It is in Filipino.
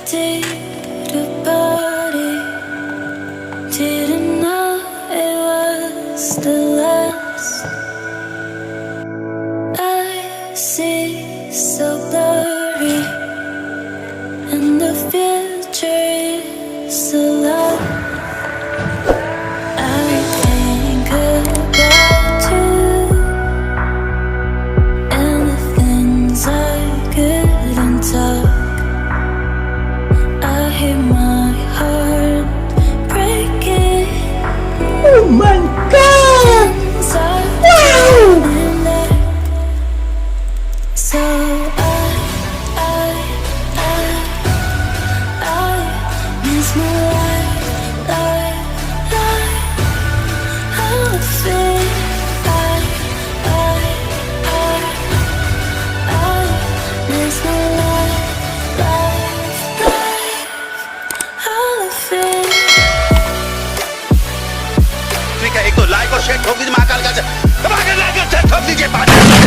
emptied a body. Didn't know it was the last. I see so blurry, and the future is a lie. I think about you and the things I couldn't talk. I hear my heart breaking. Oh my God! Things are Wow! turning back. So I miss my life, how I feel. I miss my life, how I feel. एक तो लाइक और शेयर ठोक दीजिए महाकाल का, दबा के लाइक और शेयर ठोक दीजिए।